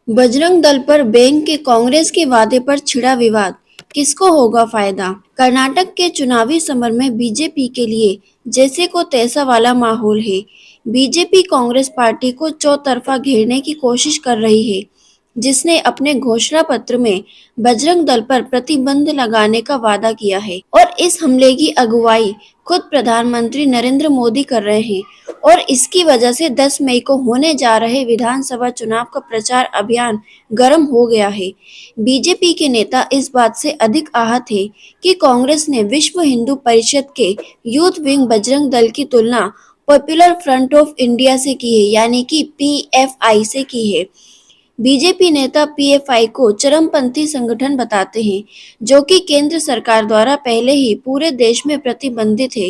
बजरंग दल पर बैंक के कांग्रेस के वादे पर छिड़ा विवाद, किसको होगा फायदा? कर्नाटक के चुनावी समर में बीजेपी के लिए जैसे को तैसा वाला माहौल है। बीजेपी कांग्रेस पार्टी को चौतरफा घेरने की कोशिश कर रही है, जिसने अपने घोषणा पत्र में बजरंग दल पर प्रतिबंध लगाने का वादा किया है और इस हमले की अगुवाई खुद प्रधानमंत्री नरेंद्र मोदी कर रहे हैं और इसकी वजह से 10 मई को होने जा रहे विधानसभा चुनाव का प्रचार अभियान गर्म हो गया है। बीजेपी के नेता इस बात से अधिक आहत है कि कांग्रेस ने विश्व हिंदू परिषद के यूथ विंग बजरंग दल की तुलना पॉपुलर फ्रंट ऑफ इंडिया से की है, यानी कि पीएफआई से की है। बीजेपी नेता पीएफआई को चरमपंथी संगठन बताते हैं, जो कि केंद्र सरकार द्वारा पहले ही पूरे देश में प्रतिबंधित है।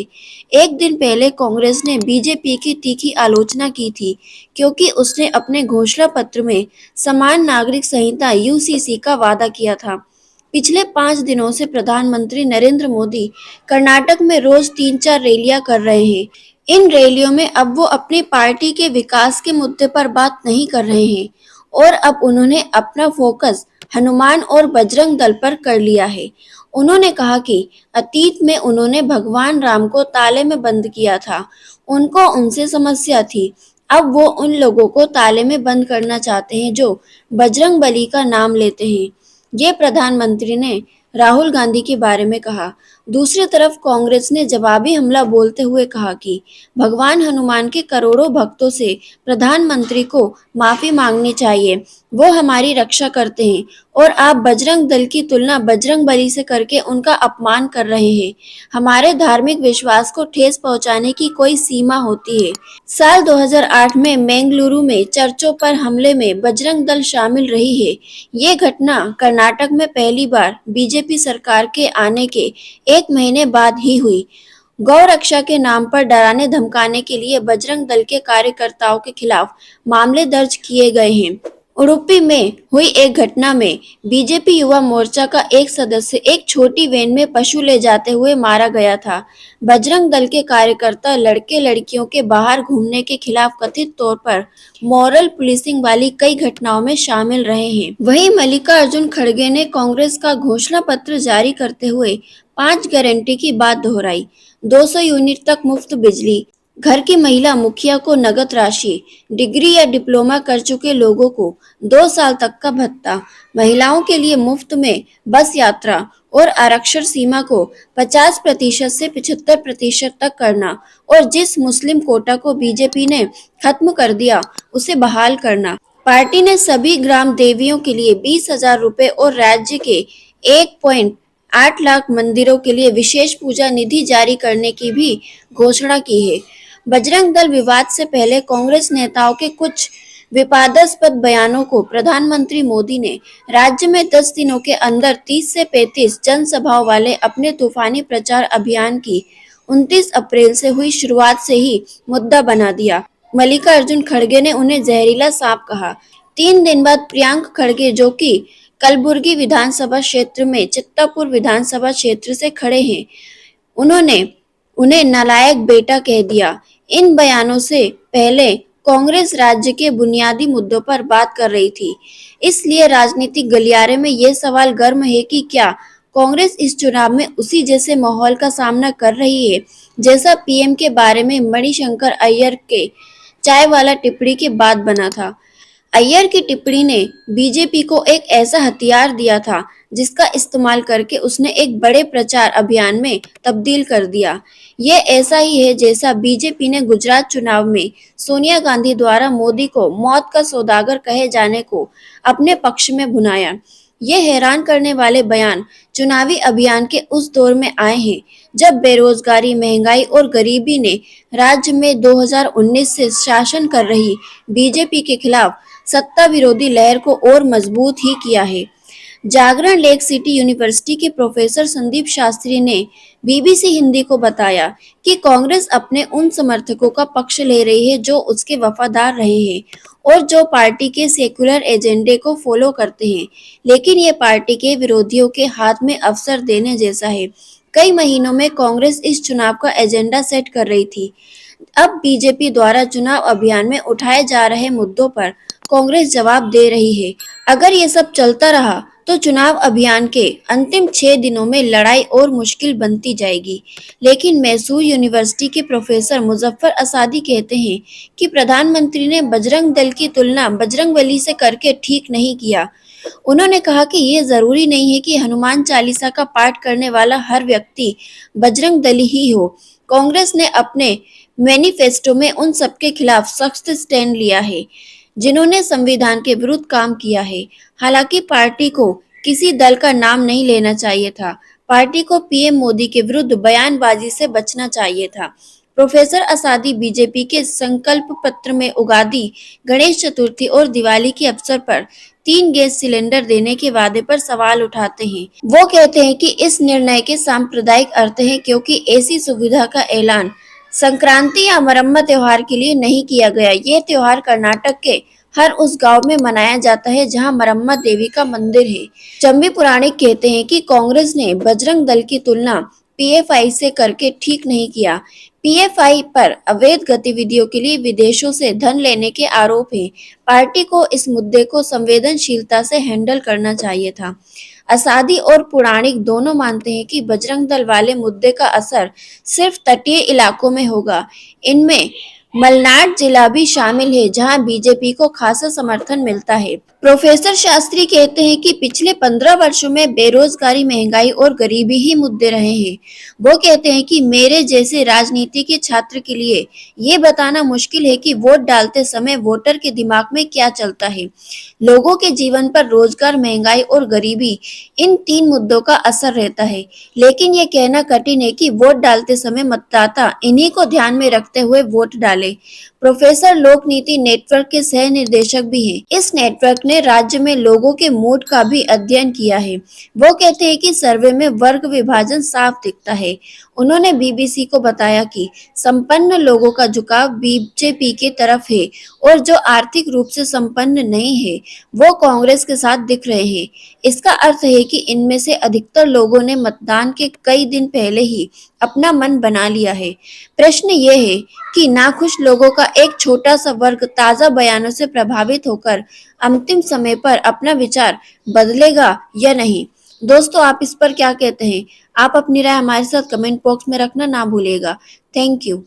एक दिन पहले कांग्रेस ने बीजेपी की तीखी आलोचना की थी, क्योंकि उसने अपने घोषणा पत्र में समान नागरिक संहिता यूसीसी का वादा किया था। पिछले 5 दिनों से प्रधानमंत्री नरेंद्र मोदी कर्नाटक में रोज 3-4 रैलियां कर रहे हैं। इन रैलियों में अब वो अपनी पार्टी के विकास के मुद्दे पर बात नहीं कर रहे हैं और अब उन्होंने अपना फोकस हनुमान और बजरंग दल पर कर लिया है। उन्होंने कहा कि अतीत में उन्होंने भगवान राम को ताले में बंद किया था, उनको उनसे समस्या थी। अब वो उन लोगों को ताले में बंद करना चाहते हैं जो बजरंग बली का नाम लेते हैं। ये प्रधानमंत्री ने राहुल गांधी के बारे में कहा। दूसरी तरफ कांग्रेस ने जवाबी हमला बोलते हुए कहा कि भगवान हनुमान के करोड़ों भक्तों से प्रधानमंत्री को माफी मांगनी चाहिए, वो हमारी रक्षा करते हैं और आप बजरंग दल की तुलना बजरंग बली से करके उनका अपमान कर रहे हैं। हमारे धार्मिक विश्वास को ठेस पहुंचाने की कोई सीमा होती है। साल 2008 में बेंगलुरु में चर्चों पर हमले में बजरंग दल शामिल रही है। ये घटना कर्नाटक में पहली बार बीजेपी सरकार के आने के 1 महीने बाद ही हुई। गौ रक्षा के नाम पर डराने धमकाने के लिए बजरंग दल के कार्यकर्ताओं के खिलाफ मामले दर्ज किए गए हैं। उडुपी में हुई एक घटना में बीजेपी युवा मोर्चा का एक सदस्य एक छोटी वैन में पशु ले जाते हुए मारा गया था। बजरंग दल के कार्यकर्ता लड़के लड़कियों के बाहर घूमने के खिलाफ कथित तौर पर मॉरल पुलिसिंग वाली कई घटनाओं में शामिल रहे हैं। वहीं मल्लिकार्जुन खड़गे ने कांग्रेस का घोषणा पत्र जारी करते हुए 5 गारंटी की बात दोहराई। 200 यूनिट तक मुफ्त बिजली, घर की महिला मुखिया को नगद राशि, डिग्री या डिप्लोमा कर चुके लोगों को 2 साल तक का भत्ता, महिलाओं के लिए मुफ्त में बस यात्रा और आरक्षण सीमा को 50% से 75% तक करना और जिस मुस्लिम कोटा को बीजेपी ने खत्म कर दिया उसे बहाल करना। पार्टी ने सभी ग्राम देवियों के लिए 20,000 रुपए और राज्य के 1.8 लाख मंदिरों के लिए विशेष पूजा निधि जारी करने की भी घोषणा की है। बजरंग दल विवाद से पहले कांग्रेस नेताओं के कुछ विवादास्पद बयानों को प्रधानमंत्री मोदी ने राज्य में 10 दिनों के अंदर 30 से 35 जनसभाओं वाले अपने तूफानी प्रचार अभियान की 29 अप्रैल से हुई शुरुआत से ही मुद्दा बना दिया। मल्लिकार्जुन खड़गे ने उन्हें जहरीला सांप कहा। 3 दिन बाद प्रियंक खड़गे, जो कि कलबुर्गी विधानसभा क्षेत्र में चित्तापुर विधानसभा क्षेत्र से खड़े हैं, उन्होंने उन्हें नालायक बेटा कह दिया। इन बयानों से पहले कांग्रेस राज्य के बुनियादी मुद्दों पर बात कर रही थी, इसलिए राजनीतिक गलियारे में ये सवाल गर्म है कि क्या कांग्रेस इस चुनाव में उसी जैसे माहौल का सामना कर रही है जैसा पीएम के बारे में मणिशंकर अय्यर के चाय वाला टिप्पणी के बाद बना था। अय्यर की टिप्पणी ने बीजेपी को एक ऐसा हथियार दिया था जिसका इस्तेमाल करके उसने एक बड़े प्रचार अभियान में तब्दील कर दिया। ये ऐसा ही है जैसा बीजेपी ने गुजरात चुनाव में सोनिया गांधी द्वारा मोदी को मौत का सौदागर कहे जाने को अपने पक्ष में भुनाया। ये हैरान करने वाले बयान चुनावी अभियान के उस दौर में आए हैं जब बेरोजगारी, महंगाई और गरीबी ने राज्य में 2019 से शासन कर रही बीजेपी के खिलाफ सत्ता विरोधी लहर को और मजबूत ही किया है। जागरण लेक सिटी यूनिवर्सिटी के प्रोफेसर संदीप शास्त्री ने बीबीसी हिंदी को बताया कि कांग्रेस अपने उन समर्थकों का पक्ष ले रही है जो उसके वफादार रहे हैं और जो पार्टी के सेक्युलर एजेंडे को फॉलो करते हैं, लेकिन ये पार्टी के विरोधियों के हाथ में अवसर देने जैसा है। कई महीनों में कांग्रेस इस चुनाव का एजेंडा सेट कर रही थी। अब बीजेपी द्वारा चुनाव अभियान में उठाए जा रहे मुद्दों पर कांग्रेस जवाब दे रही है। अगर ये सब चलता रहा तो चुनाव अभियान के अंतिम 6 दिनों में लड़ाई और मुश्किल बनती जाएगी। लेकिन मैसूर यूनिवर्सिटी के प्रोफेसर मुजफ्फर असादी कहते हैं कि प्रधानमंत्री ने बजरंग दल की तुलना बजरंगबली से करके ठीक नहीं किया। उन्होंने कहा कि ये जरूरी नहीं है कि हनुमान चालीसा का पाठ करने वाला हर व्यक्ति बजरंग दली ही हो। कांग्रेस ने अपने मैनिफेस्टो में उन सबके खिलाफ सख्त स्टैंड लिया है जिन्होंने संविधान के विरुद्ध काम किया है। हालांकि पार्टी को किसी दल का नाम नहीं लेना चाहिए था। पार्टी को पीएम मोदी के विरुद्ध बयानबाजी से बचना चाहिए था। प्रोफेसर असादी बीजेपी के संकल्प पत्र में उगादी, गणेश चतुर्थी और दिवाली के अवसर पर 3 गैस सिलेंडर देने के वादे पर सवाल उठाते हैं। वो कहते हैं कि इस निर्णय के सांप्रदायिक अर्थ है क्योंकि ऐसी सुविधा का ऐलान संक्रांति या मरम्मत त्योहार के लिए नहीं किया गया। ये त्योहार कर्नाटक के हर उस गांव में मनाया जाता है जहां मरम्मत देवी का मंदिर है। चंबी पुराणिक कहते हैं कि कांग्रेस ने बजरंग दल की तुलना पीएफआई से करके ठीक नहीं किया। पीएफआई पर अवैध गतिविधियों के लिए विदेशों से धन लेने के आरोप हैं। पार्टी को इस मुद्दे को संवेदनशीलता से हैंडल करना चाहिए था। असादी और पुराणिक दोनों मानते हैं कि बजरंग दल वाले मुद्दे का असर सिर्फ तटीय इलाकों में होगा। इनमें मलनाड जिला भी शामिल है जहां बीजेपी को खासा समर्थन मिलता है। प्रोफेसर शास्त्री कहते हैं कि पिछले 15 वर्षों में बेरोजगारी, महंगाई और गरीबी ही मुद्दे रहे हैं। वो कहते हैं कि मेरे जैसे राजनीति के छात्र के लिए ये बताना मुश्किल है कि वोट डालते समय वोटर के दिमाग में क्या चलता है। लोगों के जीवन पर रोजगार, महंगाई और गरीबी, इन 3 मुद्दों का असर रहता है। लेकिन ये कहना कठिन है कि वोट डालते समय मतदाता इन्हीं को ध्यान में रखते हुए वोट डाले। प्रोफेसर लोकनीति नेटवर्क के सह निर्देशक भी हैं। इस नेटवर्क ने राज्य में लोगों के मूड का भी अध्ययन किया है। वो कहते हैं कि सर्वे में वर्ग विभाजन साफ दिखता है। उन्होंने बीबीसी को बताया कि संपन्न लोगों का झुकाव बीजेपी की तरफ है और जो आर्थिक रूप से संपन्न नहीं है वो कांग्रेस के साथ दिख रहे हैं। इसका अर्थ है कि इनमें से अधिकतर लोगों ने मतदान के कई दिन पहले ही अपना मन बना लिया है। प्रश्न ये है कि नाखुश लोगों का एक छोटा सा वर्ग ताजा बयानों से प्रभावित होकर अंतिम समय पर अपना विचार बदलेगा या नहीं। दोस्तों, आप इस पर क्या कहते हैं? आप अपनी राय हमारे साथ कमेंट बॉक्स में रखना ना भूलिएगा। Thank you.